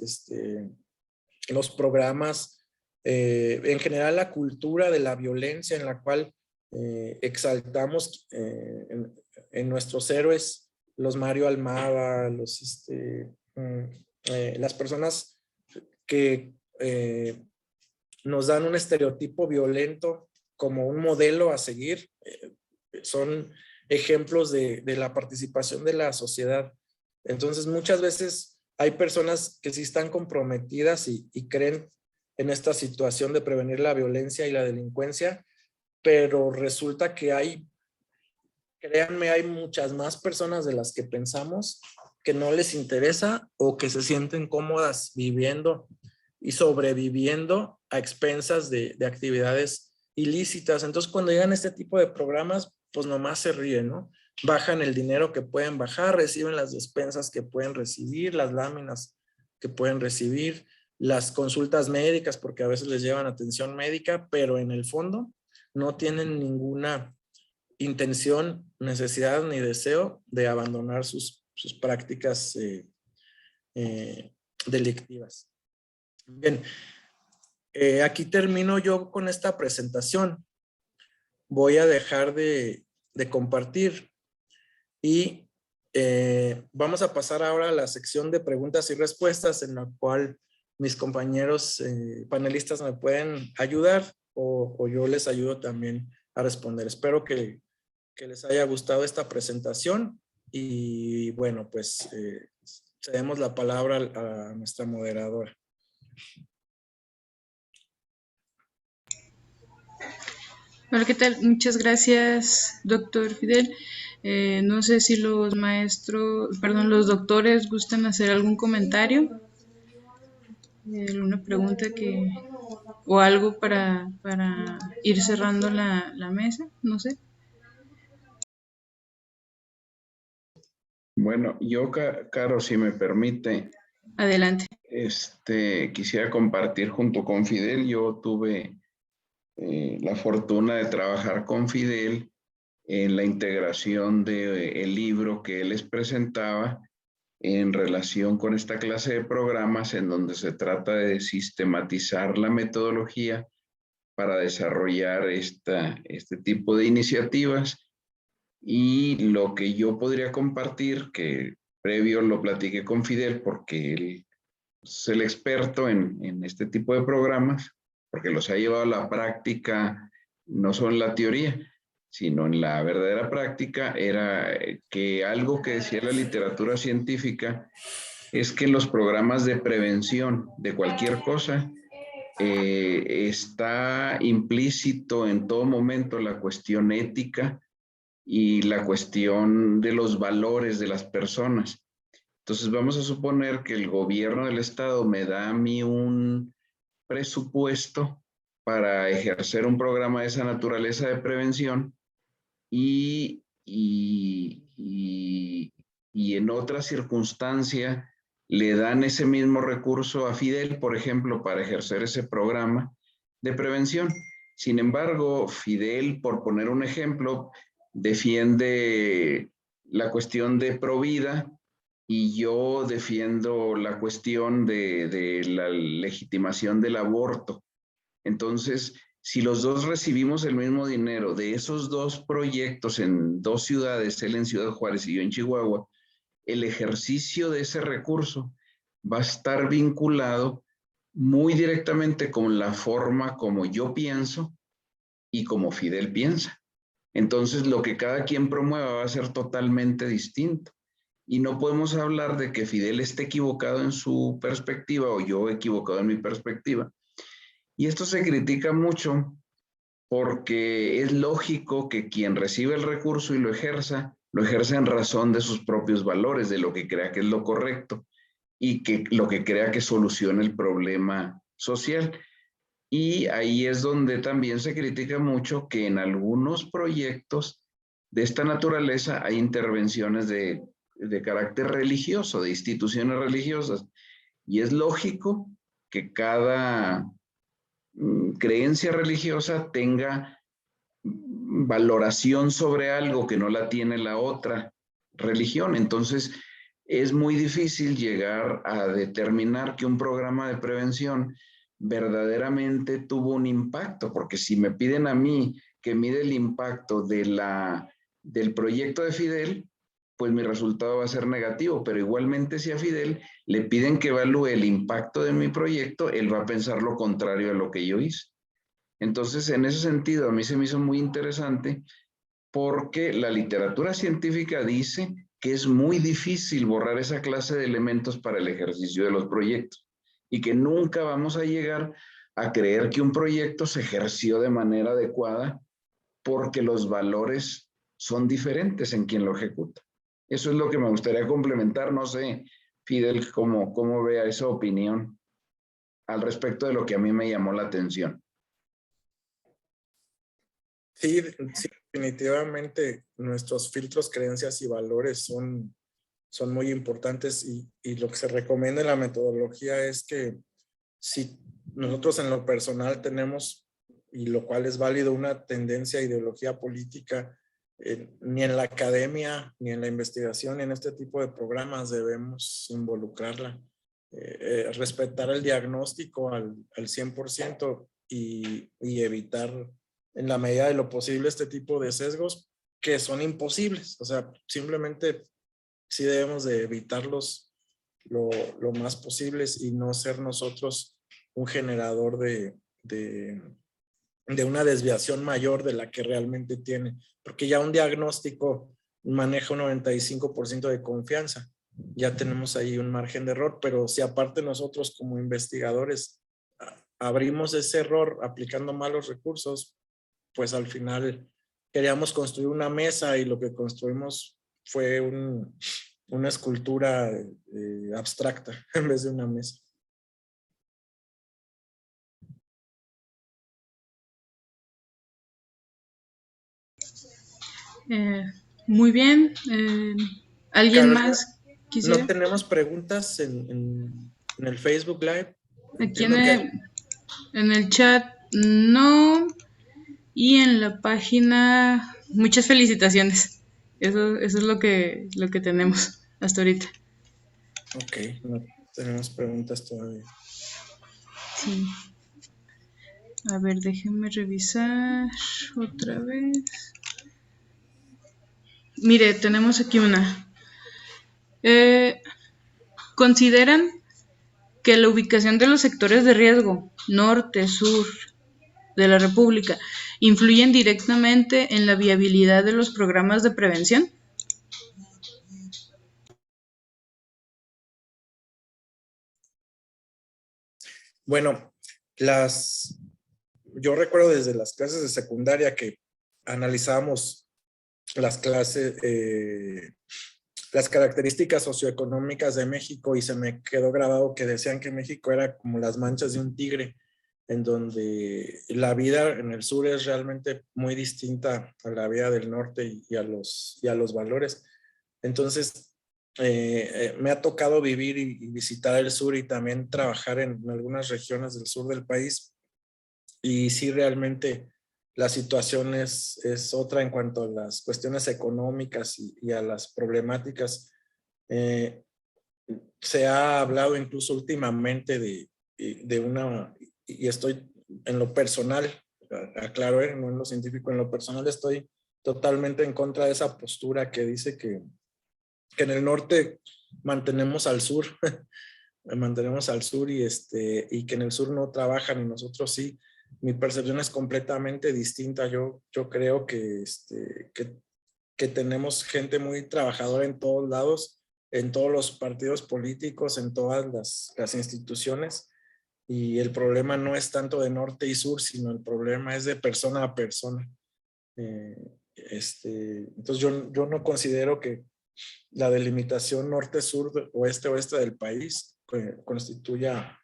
B: los programas, en general la cultura de la violencia en la cual exaltamos en nuestros héroes, los Mario Almada, las personas que nos dan un estereotipo violento como un modelo a seguir, son ejemplos de la participación de la sociedad. Entonces, muchas veces hay personas que sí están comprometidas y creen en esta situación de prevenir la violencia y la delincuencia, pero resulta que créanme, hay muchas más personas de las que pensamos que no les interesa o que se sienten cómodas viviendo y sobreviviendo a expensas de actividades ilícitas. Entonces, cuando llegan este tipo de programas, pues nomás se ríen, ¿no? Bajan el dinero que pueden bajar, reciben las despensas que pueden recibir, las láminas que pueden recibir, las consultas médicas, porque a veces les llevan atención médica, pero en el fondo no tienen ninguna intención, necesidad ni deseo de abandonar sus prácticas delictivas. Bien, aquí termino yo con esta presentación. Voy a dejar de compartir y vamos a pasar ahora a la sección de preguntas y respuestas, en la cual mis compañeros panelistas me pueden ayudar o yo les ayudo también a responder. Espero que les haya gustado esta presentación y bueno, pues cedemos la palabra a nuestra moderadora.
C: Hola, ¿qué tal? Muchas gracias, doctor Fidel. No sé si los los doctores gustan hacer algún comentario, alguna pregunta o algo para ir cerrando la mesa, no sé.
D: Bueno, yo, Caro, si me permite,
C: Adelante.
D: quisiera compartir junto con Fidel. Yo tuve la fortuna de trabajar con Fidel en la integración del libro que él les presentaba en relación con esta clase de programas en donde se trata de sistematizar la metodología para desarrollar este tipo de iniciativas. Y lo que yo podría compartir, que previo lo platiqué con Fidel porque él es el experto en este tipo de programas, porque los ha llevado a la práctica, no solo en la teoría, sino en la verdadera práctica, era que algo que decía la literatura científica es que en los programas de prevención de cualquier cosa está implícito en todo momento la cuestión ética y la cuestión de los valores de las personas. Entonces vamos a suponer que el gobierno del estado me da a mí un presupuesto para ejercer un programa de esa naturaleza de prevención y en otra circunstancia le dan ese mismo recurso a Fidel, por ejemplo, para ejercer ese programa de prevención. Sin embargo, Fidel, por poner un ejemplo, defiende la cuestión de provida y yo defiendo la cuestión de la legitimación del aborto. Entonces, si los dos recibimos el mismo dinero de esos dos proyectos en dos ciudades, él en Ciudad Juárez y yo en Chihuahua, el ejercicio de ese recurso va a estar vinculado muy directamente con la forma como yo pienso y como Fidel piensa. Entonces, lo que cada quien promueva va a ser totalmente distinto. Y no podemos hablar de que Fidel esté equivocado en su perspectiva o yo equivocado en mi perspectiva. Y esto se critica mucho porque es lógico que quien recibe el recurso y lo ejerza en razón de sus propios valores, de lo que crea que es lo correcto y que lo que crea que soluciona el problema social. Y ahí es donde también se critica mucho que en algunos proyectos de esta naturaleza hay intervenciones de carácter religioso, de instituciones religiosas. Y es lógico que cada creencia religiosa tenga valoración sobre algo que no la tiene la otra religión. Entonces, es muy difícil llegar a determinar que un programa de prevención verdaderamente tuvo un impacto, porque si me piden a mí que mide el impacto del proyecto de Fidel, pues mi resultado va a ser negativo, pero igualmente si a Fidel le piden que evalúe el impacto de mi proyecto, él va a pensar lo contrario a lo que yo hice. Entonces, en ese sentido, a mí se me hizo muy interesante porque la literatura científica dice que es muy difícil borrar esa clase de elementos para el ejercicio de los proyectos y que nunca vamos a llegar a creer que un proyecto se ejerció de manera adecuada porque los valores son diferentes en quien lo ejecuta. Eso es lo que me gustaría complementar. No sé, Fidel, cómo vea esa opinión al respecto de lo que a mí me llamó la atención.
B: Sí, definitivamente nuestros filtros, creencias y valores son muy importantes y lo que se recomienda en la metodología es que si nosotros en lo personal tenemos, y lo cual es válido, una tendencia a ideología política, ni en la academia, ni en la investigación, ni en este tipo de programas debemos involucrarla. Respetar el diagnóstico al 100% y evitar en la medida de lo posible este tipo de sesgos que son imposibles. O sea, simplemente sí debemos de evitarlos lo más posibles y no ser nosotros un generador de una desviación mayor de la que realmente tiene, porque ya un diagnóstico maneja un 95% de confianza, ya tenemos ahí un margen de error, pero si aparte nosotros como investigadores abrimos ese error aplicando malos recursos, pues al final queríamos construir una mesa y lo que construimos fue una escultura abstracta en vez de una mesa.
C: Muy bien. ¿Alguien
B: Carolina,
C: más quisiera?
B: ¿no tenemos preguntas en el Facebook Live?
C: Aquí
B: Entiendo que
C: en el chat no. Y en la página, muchas felicitaciones. Eso es lo que tenemos hasta ahorita.
B: ok, no tenemos preguntas todavía.
C: Sí. A ver, déjenme revisar otra vez. Mire, tenemos aquí una. ¿Consideran que la ubicación de los sectores de riesgo, norte, sur, de la República, influyen directamente en la viabilidad de los programas de prevención?
B: Bueno, yo recuerdo desde las clases de secundaria que analizábamos las clases, las características socioeconómicas de México y se me quedó grabado que decían que México era como las manchas de un tigre, en donde la vida en el sur es realmente muy distinta a la vida del norte y a los valores. Entonces, me ha tocado vivir y visitar el sur y también trabajar en algunas regiones del sur del país. Y sí, realmente la situación es otra en cuanto a las cuestiones económicas y a las problemáticas. Se ha hablado incluso últimamente de una, y estoy en lo personal, aclaro, no en lo científico, en lo personal estoy totalmente en contra de esa postura que dice que en el norte mantenemos al sur, mantenemos al sur y que en el sur no trabajan y nosotros sí. Mi percepción es completamente distinta. Yo creo que tenemos gente muy trabajadora en todos lados, en todos los partidos políticos, en todas las instituciones, y el problema no es tanto de norte y sur, sino el problema es de persona a persona. Entonces yo no considero que la delimitación norte-sur, oeste-oeste del país constituya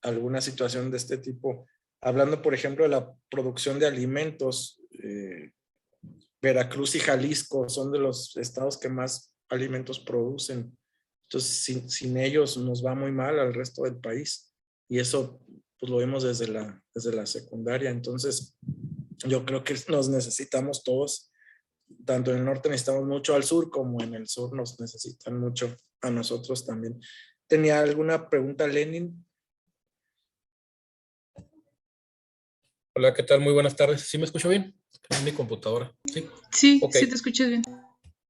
B: alguna situación de este tipo. Hablando, por ejemplo, de la producción de alimentos, Veracruz y Jalisco son de los estados que más alimentos producen. Entonces, sin ellos nos va muy mal al resto del país. Y eso pues lo vemos desde la secundaria. Entonces, yo creo que nos necesitamos todos. Tanto en el norte necesitamos mucho al sur, como en el sur nos necesitan mucho a nosotros también. ¿Tenía alguna pregunta, Lenin?
E: Hola, ¿qué tal? Muy buenas tardes. ¿Sí me escucho bien? Es mi computadora. Sí.
C: Sí,
E: Okay.
C: sí te escuchas bien.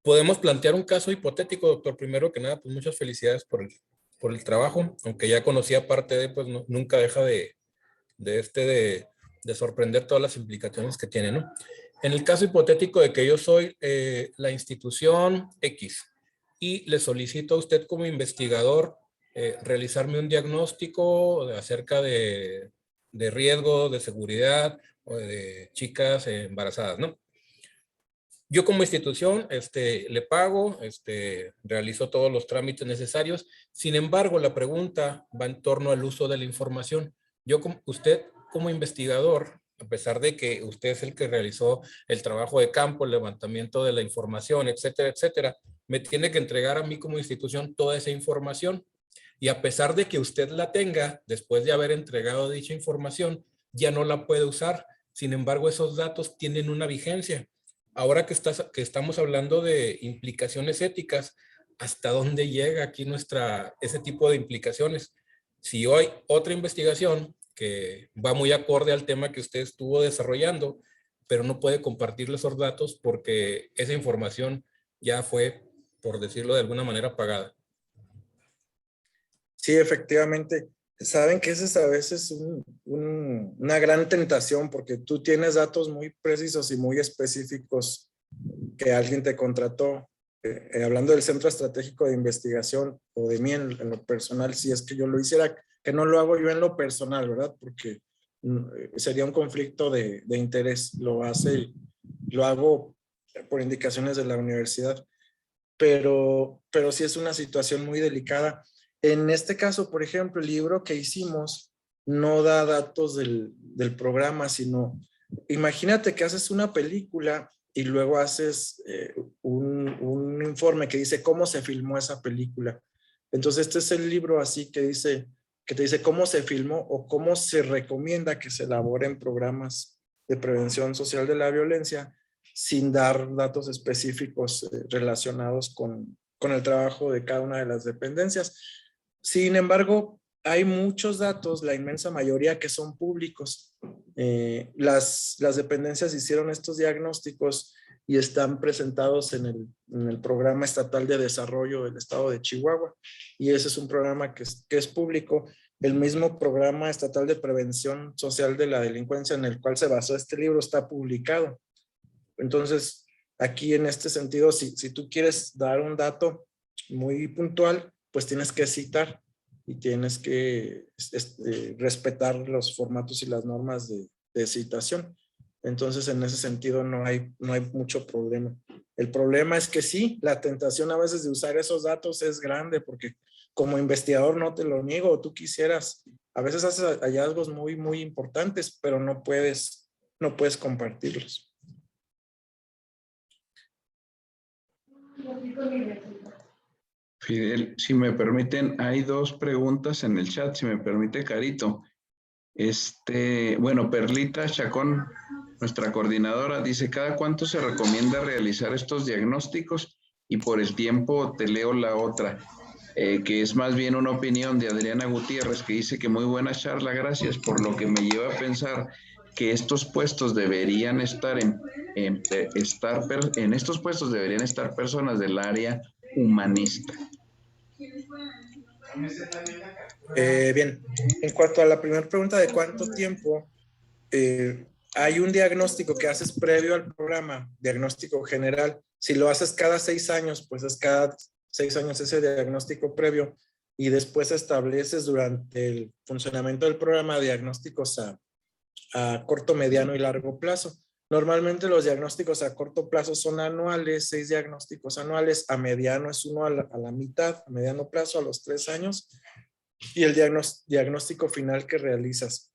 E: Podemos plantear un caso hipotético, doctor. Primero que nada, pues muchas felicidades por el trabajo. Aunque ya conocía parte de, pues no, nunca deja de sorprender todas las implicaciones que tiene, ¿no? En el caso hipotético de que yo soy la institución X y le solicito a usted como investigador realizarme un diagnóstico acerca de riesgo, de seguridad o de chicas embarazadas, ¿no? Yo como institución le pago, realizo todos los trámites necesarios. Sin embargo, la pregunta va en torno al uso de la información. Usted como investigador, a pesar de que usted es el que realizó el trabajo de campo, el levantamiento de la información, etcétera, etcétera, me tiene que entregar a mí como institución toda esa información. Y a pesar de que usted la tenga, después de haber entregado dicha información, ya no la puede usar. Sin embargo, esos datos tienen una vigencia. Ahora que estamos hablando de implicaciones éticas, ¿hasta dónde llega aquí ese tipo de implicaciones? Si hoy otra investigación que va muy acorde al tema que usted estuvo desarrollando, pero no puede compartir esos datos porque esa información ya fue, por decirlo de alguna manera, pagada.
B: Sí, efectivamente. Saben que esa es a veces una gran tentación porque tú tienes datos muy precisos y muy específicos que alguien te contrató. Hablando del Centro Estratégico de Investigación o de mí en lo personal, si es que yo lo hiciera, que no lo hago yo en lo personal, ¿verdad? Porque sería un conflicto de interés. Lo hago por indicaciones de la universidad, pero sí es una situación muy delicada. En este caso, por ejemplo, el libro que hicimos no da datos del programa, sino imagínate que haces una película y luego haces un informe que dice cómo se filmó esa película. Entonces, este es el libro así que te dice cómo se filmó o cómo se recomienda que se elaboren programas de prevención social de la violencia sin dar datos específicos relacionados con el trabajo de cada una de las dependencias. Sin embargo, hay muchos datos, la inmensa mayoría que son públicos. Las dependencias hicieron estos diagnósticos y están presentados en el Programa Estatal de Desarrollo del Estado de Chihuahua. Y ese es un programa que es público. El mismo Programa Estatal de Prevención Social de la Delincuencia en el cual se basó este libro está publicado. Entonces, aquí en este sentido, si tú quieres dar un dato muy puntual, pues tienes que citar y tienes que respetar los formatos y las normas de citación. Entonces, en ese sentido no hay mucho problema. El problema es que sí, la tentación a veces de usar esos datos es grande porque como investigador no te lo niego, tú quisieras, a veces haces hallazgos muy, muy importantes, pero no puedes compartirlos.
D: Fidel, si me permiten, hay dos preguntas en el chat, si me permite, Carito. Bueno, Perlita Chacón, nuestra coordinadora, dice, ¿cada cuánto se recomienda realizar estos diagnósticos? Y por el tiempo te leo la otra, que es más bien una opinión de Adriana Gutiérrez, que dice que muy buena charla, gracias, por lo que me lleva a pensar que estos puestos deberían estar en estos puestos deberían estar personas del área humanista.
B: Bien, en cuanto a la primera pregunta de cuánto tiempo, hay un diagnóstico que haces previo al programa, diagnóstico general. Si lo haces cada 6 años, pues es cada 6 años ese diagnóstico previo y después estableces durante el funcionamiento del programa diagnósticos a corto, mediano y largo plazo. Normalmente los diagnósticos a corto plazo son anuales, 6 diagnósticos anuales, a mediano es uno a la mitad, a mediano plazo a los 3 años, y el diagnóstico final que realizas,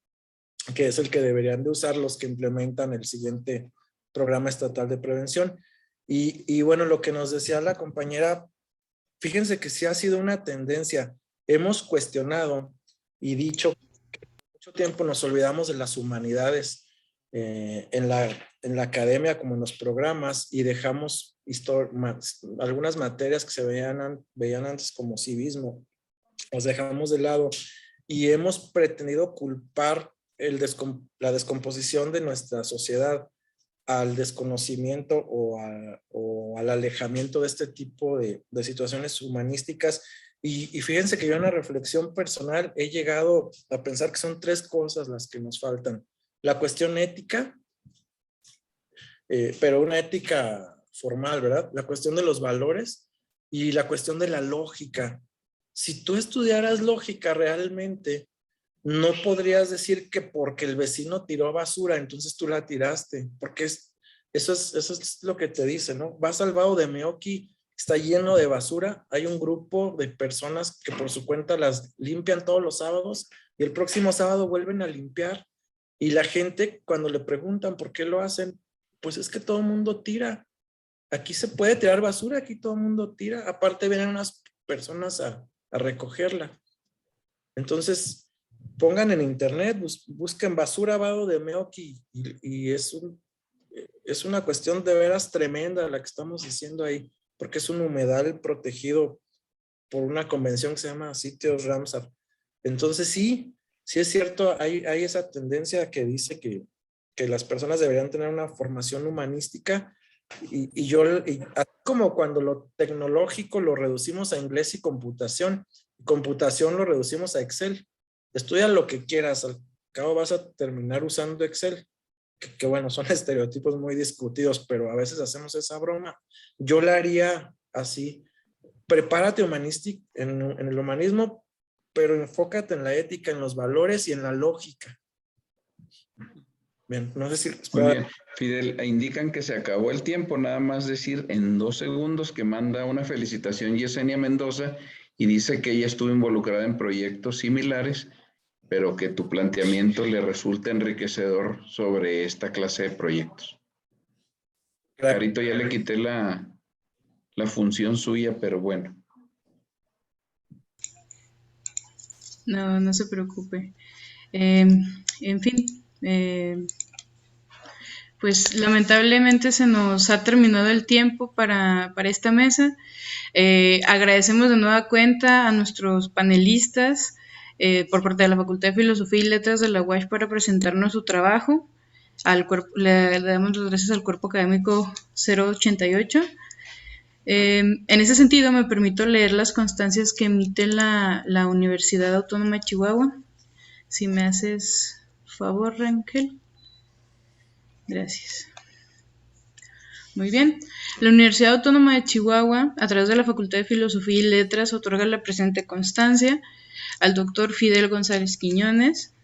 B: que es el que deberían de usar los que implementan el siguiente programa estatal de prevención. Y bueno, lo que nos decía la compañera, fíjense que sí ha sido una tendencia. Hemos cuestionado y dicho que mucho tiempo nos olvidamos de las humanidades en la academia como en los programas y dejamos algunas materias que se veían antes como civismo, las dejamos de lado y hemos pretendido culpar la descomposición de nuestra sociedad al desconocimiento o al alejamiento de este tipo de situaciones humanísticas. Y fíjense que yo en una reflexión personal he llegado a pensar que son 3 cosas las que nos faltan. La cuestión ética, pero una ética formal, ¿verdad? La cuestión de los valores y la cuestión de la lógica. Si tú estudiaras lógica realmente, no podrías decir que porque el vecino tiró basura, entonces tú la tiraste, porque eso es lo que te dice, ¿no? Vas al Vado de Meoqui, está lleno de basura, hay un grupo de personas que por su cuenta las limpian todos los sábados y el próximo sábado vuelven a limpiar. Y la gente, cuando le preguntan por qué lo hacen, pues es que todo el mundo tira. Aquí se puede tirar basura, aquí todo el mundo tira. Aparte vienen unas personas a recogerla. Entonces, pongan en internet, busquen basura Vado de Meoqui y es una cuestión de veras tremenda la que estamos diciendo ahí, porque es un humedal protegido por una convención que se llama Sitios Ramsar. Entonces sí es cierto, hay esa tendencia que dice que las personas deberían tener una formación humanística y como cuando lo tecnológico lo reducimos a inglés y computación lo reducimos a Excel. Estudia lo que quieras, al cabo vas a terminar usando Excel, que bueno, son estereotipos muy discutidos, pero a veces hacemos esa broma. Yo la haría así, prepárate en el humanismo, pero enfócate en la ética, en los valores y en la lógica. Bien, no sé si...
D: Muy bien, Fidel, indican que se acabó el tiempo, nada más decir en 2 segundos que manda una felicitación Yesenia Mendoza y dice que ella estuvo involucrada en proyectos similares, pero que tu planteamiento le resulta enriquecedor sobre esta clase de proyectos. Carito, ya le quité la función suya, pero bueno.
C: No se preocupe. En fin, pues lamentablemente se nos ha terminado el tiempo para esta mesa. Agradecemos de nueva cuenta a nuestros panelistas por parte de la Facultad de Filosofía y Letras de la UASH para presentarnos su trabajo. Le damos las gracias al cuerpo académico 088. En ese sentido, me permito leer las constancias que emite la Universidad Autónoma de Chihuahua. Si me haces favor, Rangel. Gracias. Muy bien. La Universidad Autónoma de Chihuahua, a través de la Facultad de Filosofía y Letras, otorga la presente constancia al doctor Fidel González Quiñones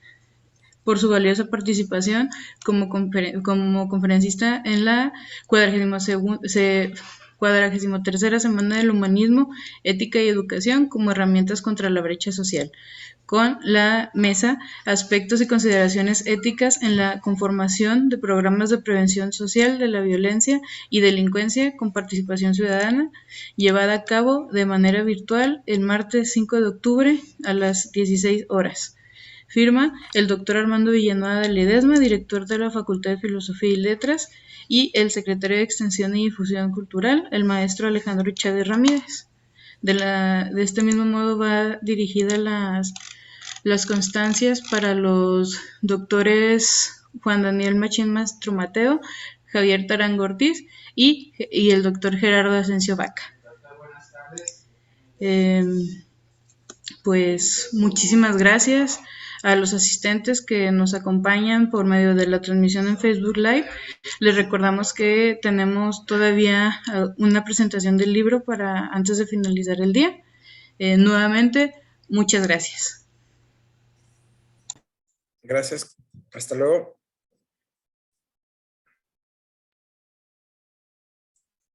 C: por su valiosa participación como conferencista en la 43ª Semana del Humanismo, Ética y Educación como herramientas contra la brecha social, con la mesa Aspectos y consideraciones éticas en la conformación de programas de prevención social de la violencia y delincuencia con participación ciudadana, llevada a cabo de manera virtual el martes 5 de octubre a las 16 horas. Firma el doctor Armando Villanueva de Ledesma, director de la Facultad de Filosofía y Letras, y el secretario de Extensión y Difusión Cultural, el maestro Alejandro Chávez Ramírez. De este mismo modo va dirigida las constancias para los doctores Juan Daniel Machín Mastro Mateo, Javier Tarango Ortiz y el doctor Gerardo Asensio Vaca. Pues muchísimas gracias a los asistentes que nos acompañan por medio de la transmisión en Facebook Live. Les recordamos que tenemos todavía una presentación del libro para antes de finalizar el día. Nuevamente, muchas gracias.
B: Gracias. Hasta luego.